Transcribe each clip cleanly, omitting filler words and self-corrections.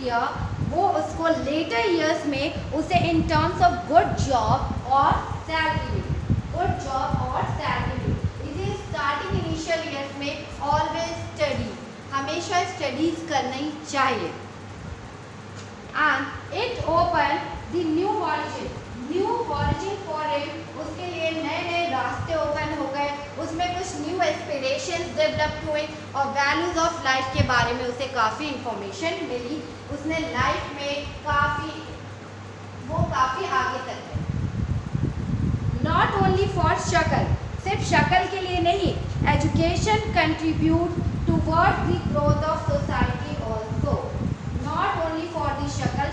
किया वो उसको लेटर ईयर्स में उसे in terms of good job और सैलरी, गुड जॉब और सैलरी। इसे स्टार्टिंग इनिशियल ईयर्स में ऑलवेज स्टडी, हमेशा स्टडीज करनी चाहिए। And it open the new horizon for him, उसके लिए नए नए रास्ते ओपन हो गए, उसमें कुछ न्यू एस्पिरेशंस डेवलप हुए और वैल्यूज ऑफ लाइफ के बारे में उसे काफ़ी इंफॉर्मेशन मिली। उसने लाइफ में काफ़ी आगे तक गए। नॉट ओनली फॉर शक्ल, सिर्फ शक्ल के लिए नहीं, education contribute towards the growth of society also. Not only for the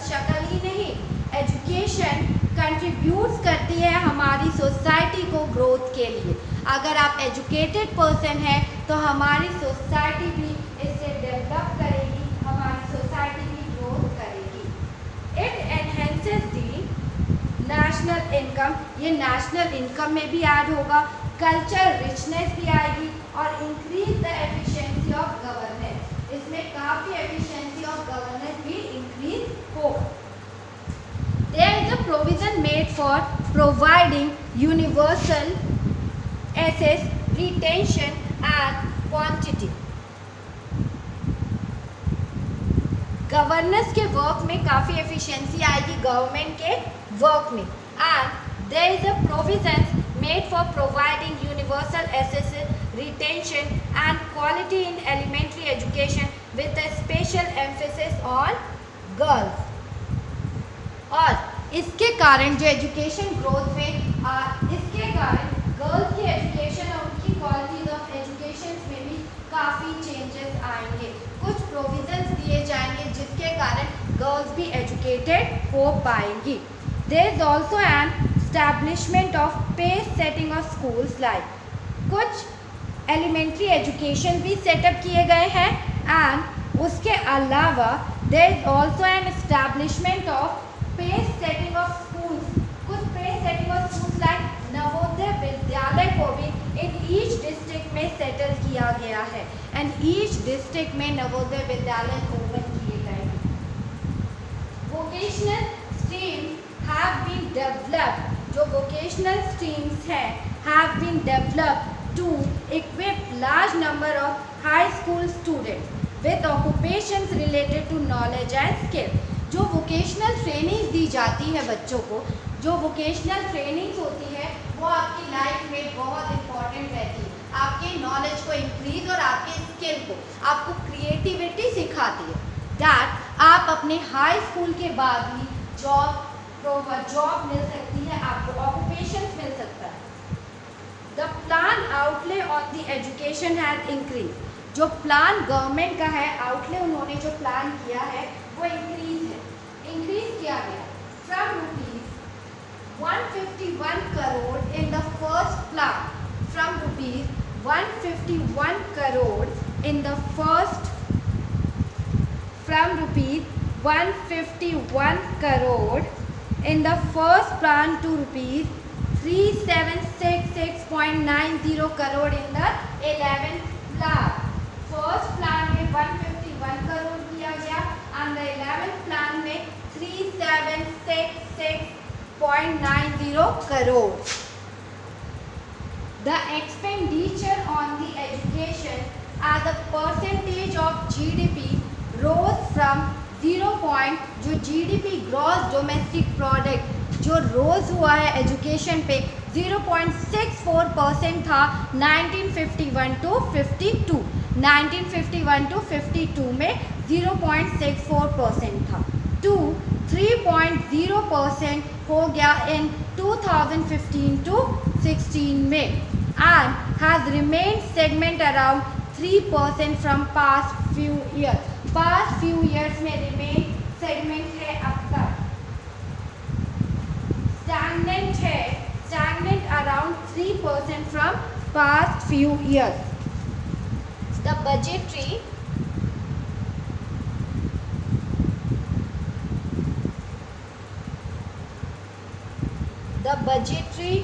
शक्ल ही नहीं, एजुकेशन कंट्रीब्यूट्स करती है हमारी सोसाइटी को ग्रोथ के लिए। अगर आप एजुकेटेड पर्सन हैं तो हमारी सोसाइटी भी इससे डेवलप करेगी, हमारी सोसाइटी भी ग्रोथ करेगी। It enhances the national income, ये नेशनल इनकम में भी ऐड होगा, कल्चर रिचनेस भी आएगी और increase the efficiency of governance, इसमें काफ़ी एफिशिएंसी ऑफ गवर्नेंस भी इंक्रीज होगा। There is a provision made for providing universal access, retention and quantity. Governance के वर्क में काफ़ी एफिशिएंसी आएगी गवर्नमेंट के वर्क में। And there is a provision made for providing universal access, retention and quality in elementary education with a special emphasis on girls. और इसके कारण जो एजुकेशन ग्रोथ में इसके कारण गर्ल्स की एजुकेशन और उनकी क्वालिटीज ऑफ एजुकेशन में भी काफ़ी चेंजेस आएंगे, कुछ प्रोविजंस दिए जाएंगे जिसके कारण गर्ल्स भी एजुकेटेड हो पाएंगी। There is also an establishment of pace setting of schools, like कुछ एलिमेंट्री एजुकेशन भी सेटअप किए गए हैं। एंड उसके अलावा there is also an establishment of pace setting of schools, कुछ pace setting of schools like Navodaya Vidyalaya को भी इन ईच डिस्ट्रिक्ट में सेटल किया गया है एंड ईच डिस्ट्रिक्ट में नवोदय विद्यालय ओपन किए गए हैं। Vocational streams have been developed, जो वोकेशनल स्ट्रीम्स हैं have been developed to equip large number of high school students with occupations related to knowledge and skill. जो वोकेशनल ट्रेनिंग दी जाती है बच्चों को, जो वोकेशनल ट्रेनिंग्स होती है वो आपकी लाइफ में बहुत इंपॉर्टेंट रहती है, आपके नॉलेज को इंक्रीज और आपके स्किल को, आपको क्रिएटिविटी सिखाती है। दैट आप अपने हाई स्कूल के बाद भी जॉब मिल सकती है, आपको ऑक्यूपेशन मिल सकता है। The plan outlay on the education has increase, जो प्लान गवर्नमेंट का है, आउटले उन्होंने जो प्लान किया है वो इंक्रीज किया गया from rupees 151 crore in the first plan, from rupees 151 crore in the first, from rupees 151 crore in the first plan to rupees 3766.90 crore in the 11th plan. First plan में 151 करोड़ किया गया एंड द 11th प्लान में 3766.90 crore. The expenditure on the education as a percentage of GDP rose from 0. जो GDP gross domestic product जो रोज हुआ है education पे 0.64% था 1951 टू 52, 1951 टू 52 में 0.64% था टू 3.0% हो गया इन 2015 टू 16 में and has remained segment around 3% from past few years. Past few years में रिमेन सेगमेंट है अब तक, stagnant around 3% from past few years. The budgetary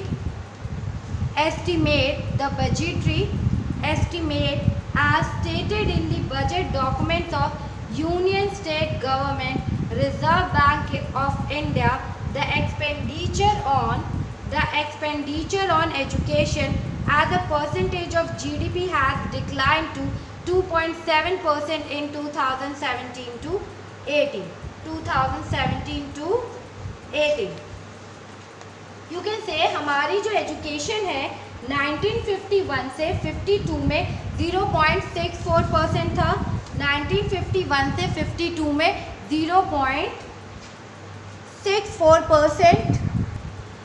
estimate as stated in the budget documents of Union State Government, Reserve Bank of India, the expenditure on education as a percentage of GDP has declined to 2.7% in 2017 to 18. 2017 to 18. You can say हमारी जो education है 1951 से 52 में 0.64% था, 1951 से 52 में 0.64%.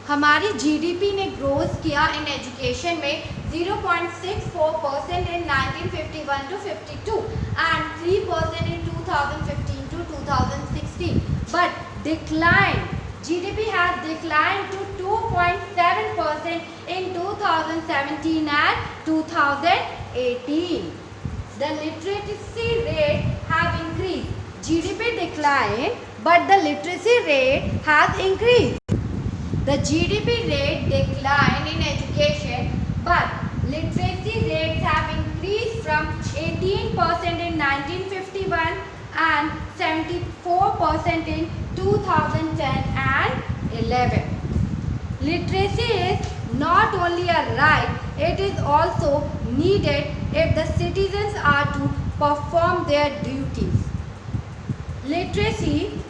हमारी GDP ने ग्रोथ किया इन एजुकेशन में 0.64% in 1951 to 52 and 3% in 2015 to 2016. But GDP has declined to 2.7% in 2017 and 2018. The literacy rate have increased. GDP declined, but the literacy rate has increased. The GDP rate declined in education, but literacy rates have increased from 18% in 1951 and 74% in 2010 and 11. Literacy is not only a right, it is also needed if the citizens are to perform their duties. Literacy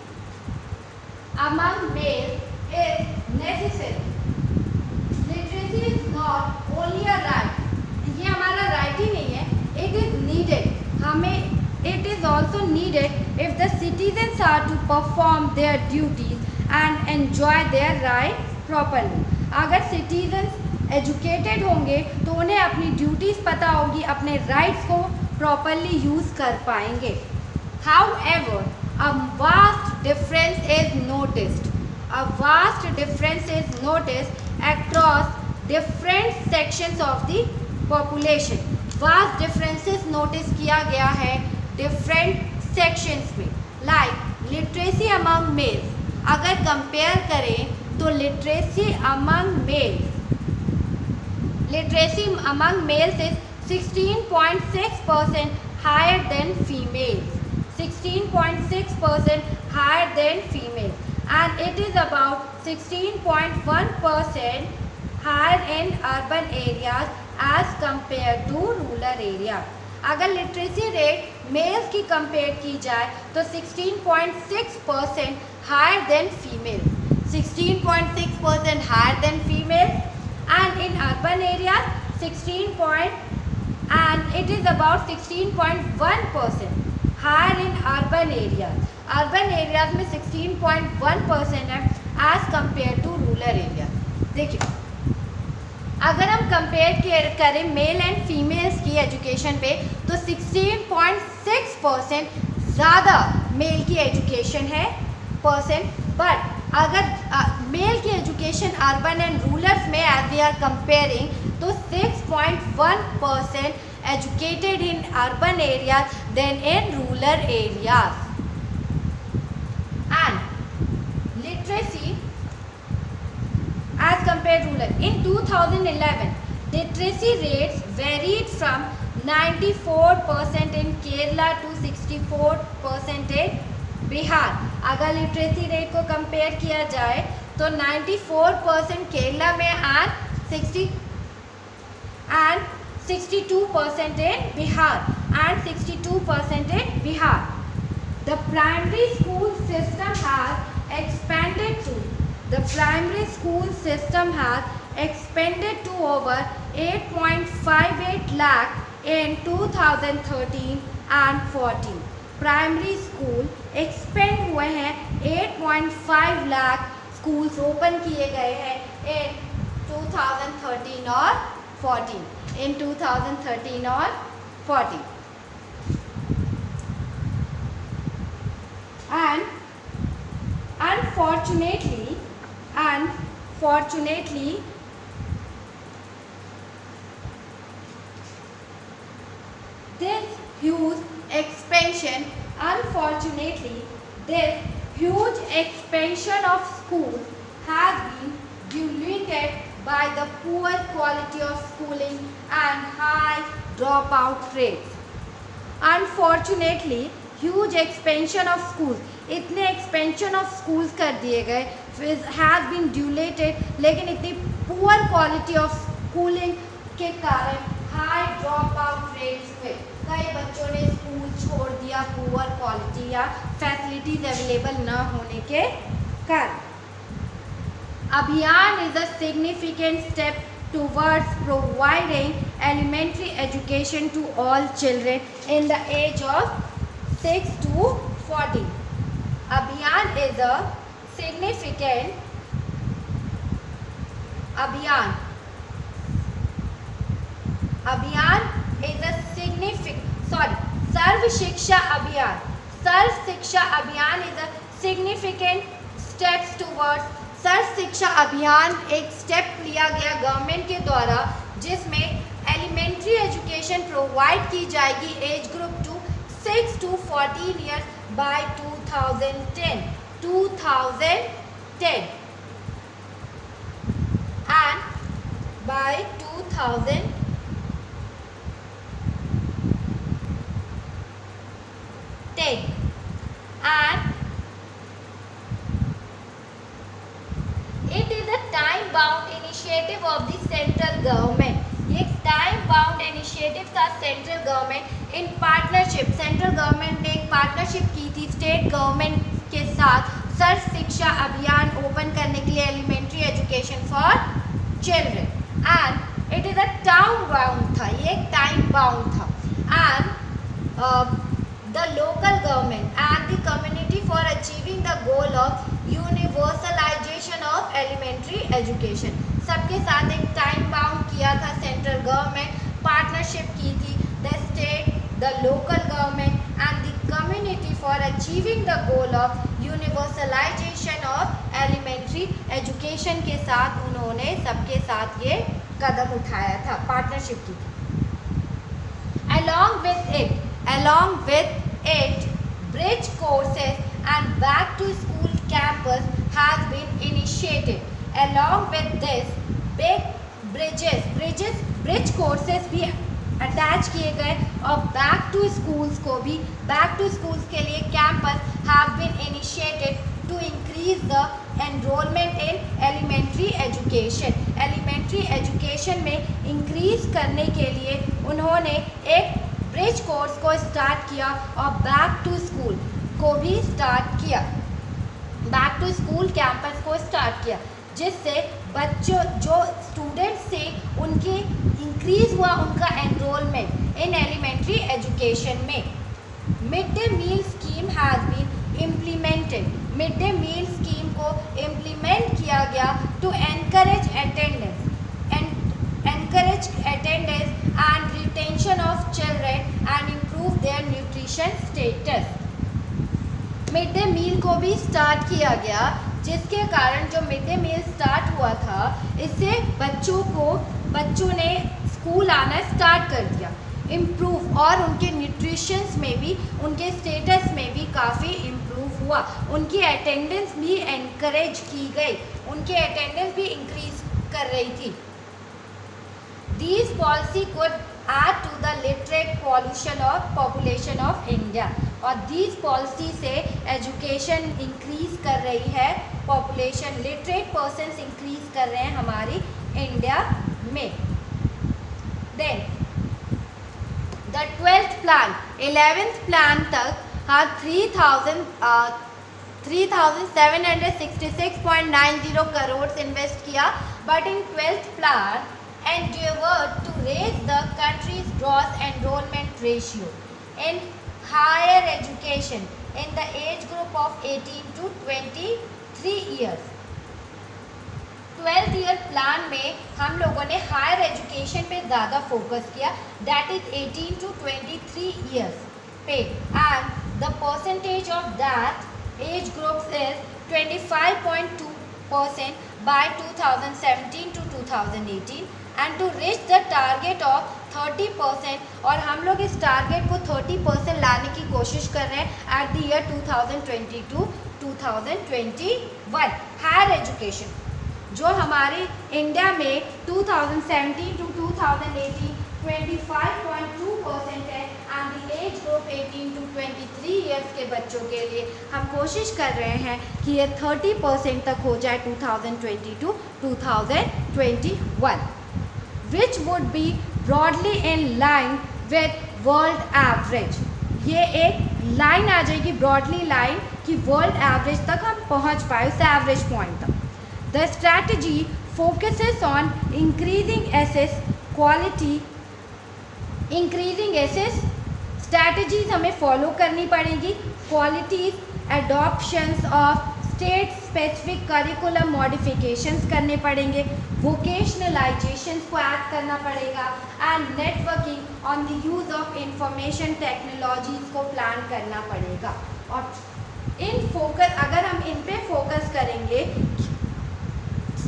among males is necessary. Literacy is not only a right. ये हमारा right ही नहीं है. It is needed. It is also needed if the citizens are to perform their duties and enjoy their rights properly. अगर citizens educated होंगे तो उन्हें अपनी duties पता होगी, अपने rights को properly use कर पाएंगे. However, a vast difference is noticed. A vast difference is noticed across different sections of the population. Vast differences notice किया गया है different sections में. Like literacy among males. अगर compare करें तो literacy among males is 16.6% higher than females. 16.6% higher than females. And it is about 16.1% higher in urban areas as compared to rural areas. अगर literacy rate males की compare की जाए तो 16.6% higher than female, 16.6% higher than female, and in urban areas 16 and it is about 16.1% higher in urban areas. Urban areas में 16.1% है as compare to rural areas. देखिए अगर हम कंपेयर करें मेल एंड फीमेल्स की एजुकेशन पे तो 16.6% ज़्यादा मेल की एजुकेशन है परसेंट. बट अगर मेल की एजुकेशन अर्बन एंड रूरल्स में एज वी आर कंपेयरिंग तो 6.1% educated in urban areas than in rural areas. And literacy as compared to rural. In 2011, literacy rates varied from 94% in Kerala to 64% in Bihar. अगर literacy rate को compare किया जाए तो 94% केरला में and 62% in Bihar and 62% in Bihar. The primary school system has expanded to over 8.58 lakh in 2013 and 14. Primary school expand हुए हैं, 8.5 lakh schools open किए गए हैं इन 2013 और 14. In 2013 or 14. And unfortunately this huge expansion of schools has been diluted by the poor quality of schooling and high dropout rates. Unfortunately, huge expansion of schools, इतने expansion of schools कर दिए गए, has been ड्यूलेटेड, लेकिन इतनी poor quality of schooling के कारण high drop out rates हुए, कई बच्चों ने स्कूल छोड़ दिया पुअर क्वालिटी या फैसिलिटीज अवेलेबल न होने के कारण। अभियान is a significant step towards providing elementary education to all children in the age of 6 to 14. Abhiyan is a significant सर्व शिक्षा अभियान is a significant steps towards, सर्व शिक्षा अभियान एक स्टेप लिया गया गवर्नमेंट के द्वारा जिसमें एलिमेंट्री एजुकेशन प्रोवाइड की जाएगी age group to 6 to 14 years by 2010 and by 2010 and it is a time bound initiative of the central government. ये टाइम बाउंड इनिशिएटिव था central government in partnership, central government ने एक partnership की थी state government के साथ सर्व शिक्षा अभियान ओपन करने के लिए elementary education for children and it is a time bound था, ये एक टाइम बाउंड था and the local government and the community for achieving the goal of universalization of elementary education, सबके साथ एक टाइम बाउंड किया था सेंट्रल गवर्नमेंट, पार्टनरशिप की थी the state, the local government and the community for achieving the goal of universalization of elementary education के साथ उन्होंने सबके साथ ये कदम उठाया था, पार्टनरशिप की थी। Along with it, bridge courses and back to school campus has been initiated. Along with this, big bridge courses भी अटैच किए गए और बैक टू स्कूल्स के लिए campus have been initiated to increase the enrollment in elementary education. Elementary education में increase करने के लिए उन्होंने एक ब्रिज कोर्स को स्टार्ट किया और बैक टू स्कूल को भी स्टार्ट किया, बैक टू स्कूल कैंपस को स्टार्ट किया, जिससे बच्चों जो स्टूडेंट्स थे उनकी इंक्रीज हुआ उनका एनरोलमेंट इन एलिमेंट्री एजुकेशन में। Mid day meal scheme has been implemented, mid day meal scheme को इम्प्लीमेंट किया गया to encourage attendance and retention of children and improve their nutrition status. Mid day meal को भी start किया गया, जिसके कारण जो मिड डे मील स्टार्ट हुआ था इससे बच्चों ने स्कूल आना स्टार्ट कर दिया, इम्प्रूव, और उनके न्यूट्रिशंस में भी उनके स्टेटस में भी काफ़ी इम्प्रूव हुआ, उनकी अटेंडेंस भी एनकरेज की गई, उनकी अटेंडेंस भी इंक्रीज कर रही थी। These policy could add to the literate population of India, और these policy से एजुकेशन इंक्रीज कर रही है, पॉपुलेशन लिटरेट पर्सन्स इंक्रीज कर रहे हैं हमारी इंडिया में। Then the 12th plan, 11th plan तक 3,766.90 करोड़ इन्वेस्ट किया, but in 12th plan endeavored to raise the country's gross enrollment ratio in higher education in the age group of 18 to 23 years. 12th year plan में हम लोगों ने higher education पे ज़्यादा focus किया, that is 18 to 23 years पे, and the percentage of that age group is 25.2% by 2017 to 2018 and to reach the target of 30%, और हम लोग इस टारगेट को 30% लाने की कोशिश कर रहे हैं at the year 2022-2021। Higher education जो हमारे इंडिया में 2017 to 2018 25.2% है and the age group 18 to 23 years के बच्चों के लिए हम कोशिश कर रहे हैं कि ये 30% तक हो जाए 2022-2021, which would be broadly in line with world average। ये एक लाइन आ जाएगी, ब्रॉडली लाइन, कि वर्ल्ड एवरेज तक हम पहुंच पाए, उस एवरेज पॉइंट तक। The strategy focuses on increasing access quality. Increasing access strategies हमें फॉलो करनी पड़ेगी, qualities, adoptions of state specific curriculum modifications करने पड़ेंगे, वोकेशनलाइजेशंस को ऐड करना पड़ेगा, and networking on the use of information technologies को प्लान करना पड़ेगा। और इन फोकस, अगर हम इन पे फोकस करेंगे,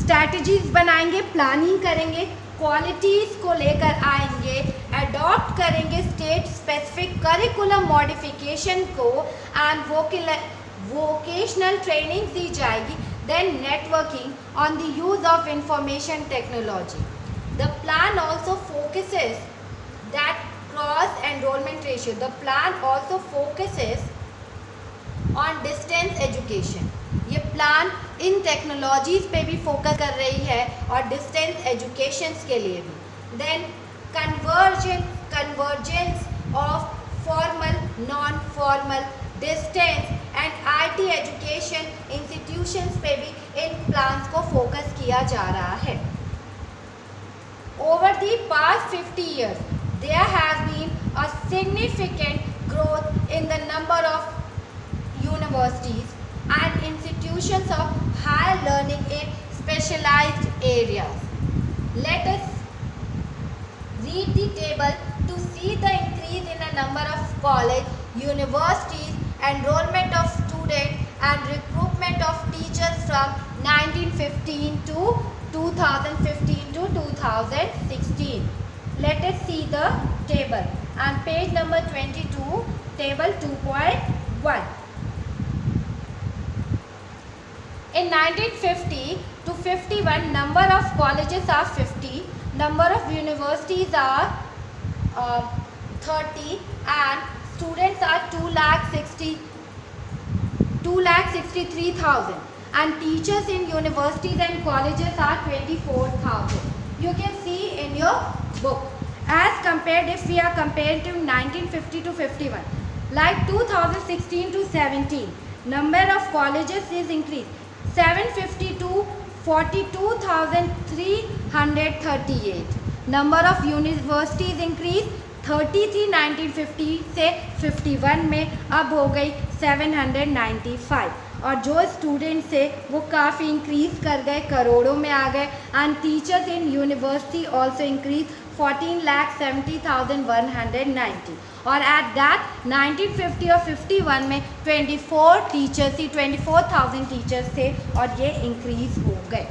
स्ट्रैटेजीज बनाएंगे, प्लानिंग करेंगे, क्वालिटीज़ को लेकर आएंगे, अडॉप्ट करेंगे स्टेट स्पेसिफिक करिकुलम मॉडिफिकेशन को, एंड वोकेशनल ट्रेनिंग दी जाएगी, then networking on the use of information technology. The plan also focuses that gross enrolment ratio. The plan also focuses on distance education. ये plan इन technologies पे भी focus कर रही है और डिस्टेंस एजुकेशंस के लिए भी। Then convergence of formal, non formal, distance and IT education institutions पे भी इन प्लान्स को फोकस किया जा रहा है। Over the past 50 years, there has been a significant growth in the number of universities and institutions of higher learning in specialized areas. Let us read the table to see the increase in the number of college, universities, enrollment of students and recruitment of teachers from 1915 to 2015 to 2016. Let us see the table on page number 22, table 2.1. In 1950 to 51, number of colleges are 50, number of universities are 30, and students are 2,63,000, and teachers in universities and colleges are 24,000. You can see in your book. As compared, if we are comparing to 1950 to 51, like 2016 to 17, number of colleges is increased 750 to 42,338. Number of universities increased 30 थी 1950 से 51 में, अब हो गई 795। और जो students थे वो काफ़ी इंक्रीज़ कर गए, करोड़ों में आ गए। And teachers in university also increase 14,70,190। और एट दैट 1950 और 51 में 24,000 टीचर्स थे और ये इंक्रीज़ हो गए।